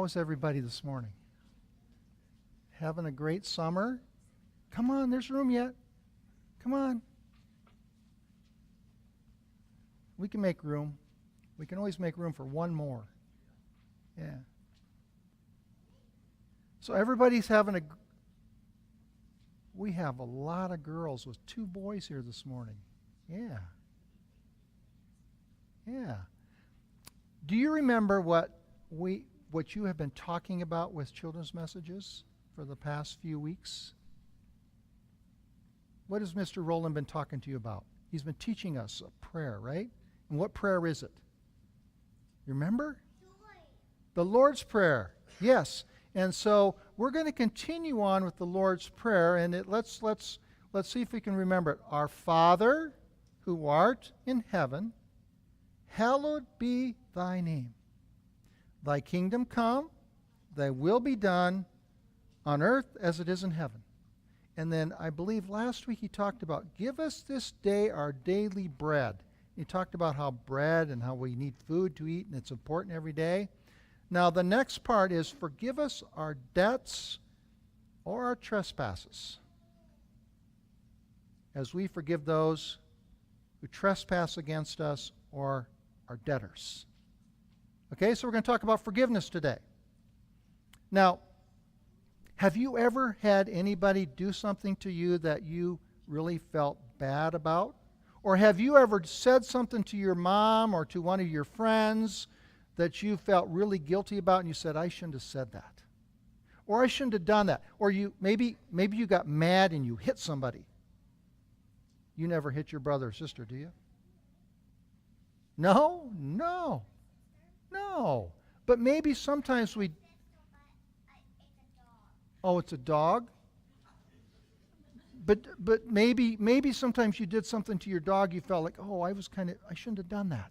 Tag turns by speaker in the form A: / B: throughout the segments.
A: How is everybody this morning? Having a great summer? Come on, there's room yet. Come on. We can make room. We can always make room for one more. Yeah. So everybody's having we have a lot of girls with 2 boys here this morning. Yeah. Yeah. Do you remember what you have been talking about with children's messages for the past few weeks? What has Mr. Rowland been talking to you about? He's been teaching us a prayer, right? And what prayer is it? You remember? Joy. The Lord's Prayer. Yes. And so we're going to continue on with the Lord's Prayer, and let's see if we can remember it. Our Father, who art in heaven, hallowed be thy name. Thy kingdom come, thy will be done on earth as it is in heaven. And then I believe last week he talked about, give us this day our daily bread. He talked about how bread and how we need food to eat, and it's important every day. Now the next part is, forgive us our debts or our trespasses, as we forgive those who trespass against us or our debtors. Okay, so we're going to talk about forgiveness today. Now, have you ever had anybody do something to you that you really felt bad about? Or have you ever said something to your mom or to one of your friends that you felt really guilty about and you said, I shouldn't have said that? Or I shouldn't have done that? Or maybe you got mad and you hit somebody. You never hit your brother or sister, do you? No. But maybe sometimes we... Oh, it's a dog? But maybe sometimes you did something to your dog, you felt like, oh, I shouldn't have done that.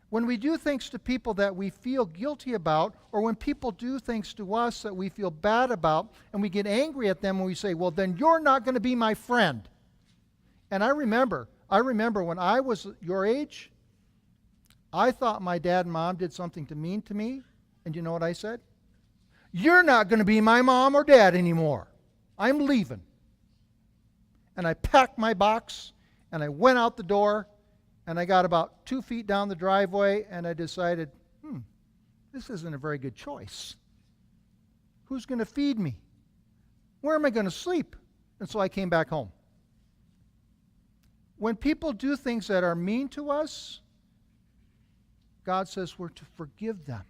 A: When we do things to people that we feel guilty about, or when people do things to us that we feel bad about, and we get angry at them and we say, well, then you're not going to be my friend. And I remember when I was your age, I thought my dad and mom did something mean to me, and you know what I said? You're not going to be my mom or dad anymore. I'm leaving. And I packed my box, and I went out the door, and I got about 2 feet down the driveway, and I decided, this isn't a very good choice. Who's going to feed me? Where am I going to sleep? And so I came back home. When people do things that are mean to us, God says we're to forgive them.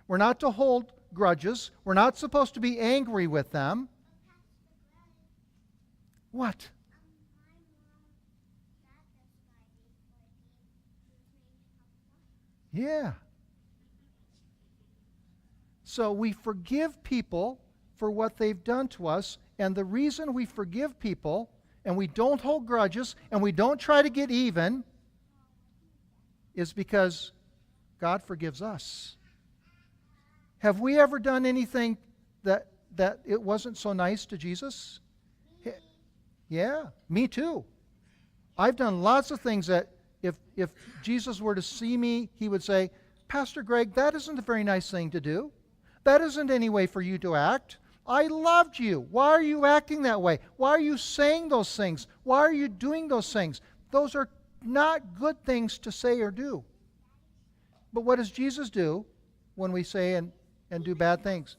A: We're not to hold grudges. We're not supposed to be angry with them. What? Yeah. So we forgive people for what they've done to us, and the reason we forgive people and we don't hold grudges and we don't try to get even is because God forgives us. Have we ever done anything that it wasn't so nice to Jesus? Yeah, me too. I've done lots of things that if Jesus were to see me, he would say, Pastor Greg, that isn't a very nice thing to do. That isn't any way for you to act. I loved you. Why are you acting that way? Why are you saying those things? Why are you doing those things? Those are not good things to say or do. But what does Jesus do when we say and do bad things?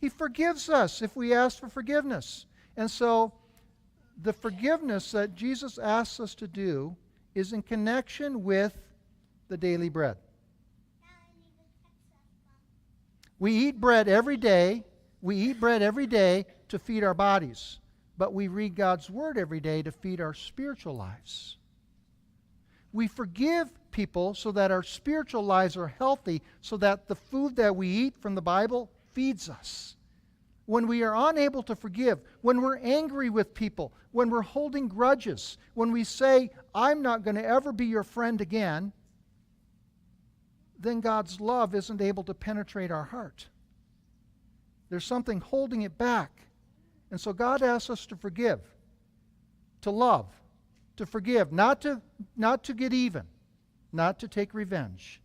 A: He forgives us if we ask for forgiveness. And so the forgiveness that Jesus asks us to do is in connection with the daily bread. We eat bread every day. We eat bread every day to feed our bodies. But we read God's Word every day to feed our spiritual lives. We forgive people so that our spiritual lives are healthy, so that the food that we eat from the Bible feeds us. When we are unable to forgive, when we're angry with people, when we're holding grudges, when we say, I'm not going to ever be your friend again, then God's love isn't able to penetrate our heart. There's something holding it back. And so God asks us to forgive, to love, to forgive, not to get even, not to take revenge.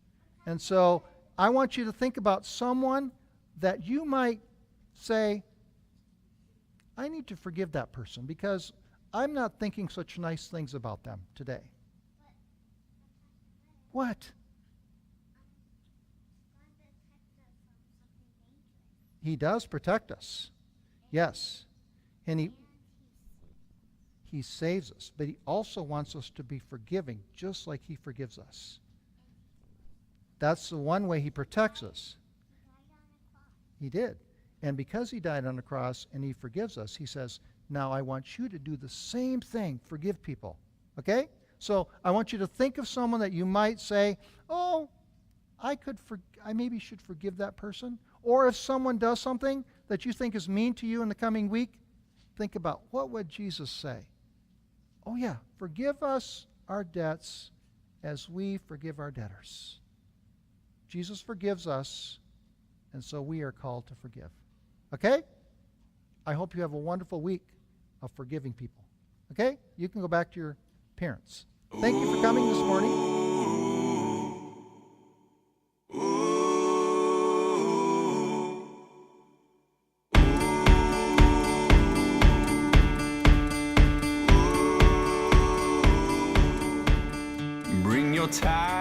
A: And so I want you to think about someone that you might say, I need to forgive that person because I'm not thinking such nice things about them today. What? He does protect us. Yes. And he saves us. But he also wants us to be forgiving, just like he forgives us. That's the one way he protects us. He did. And because he died on the cross and he forgives us, he says, now I want you to do the same thing. Forgive people. Okay? So I want you to think of someone that you might say, oh, I maybe should forgive that person. Or if someone does something that you think is mean to you in the coming week, think about, what would Jesus say? Oh yeah, forgive us our debts as we forgive our debtors. Jesus forgives us, and so we are called to forgive. Okay? I hope you have a wonderful week of forgiving people. Okay? You can go back to your parents. Thank you for coming this morning.
B: Bring your time.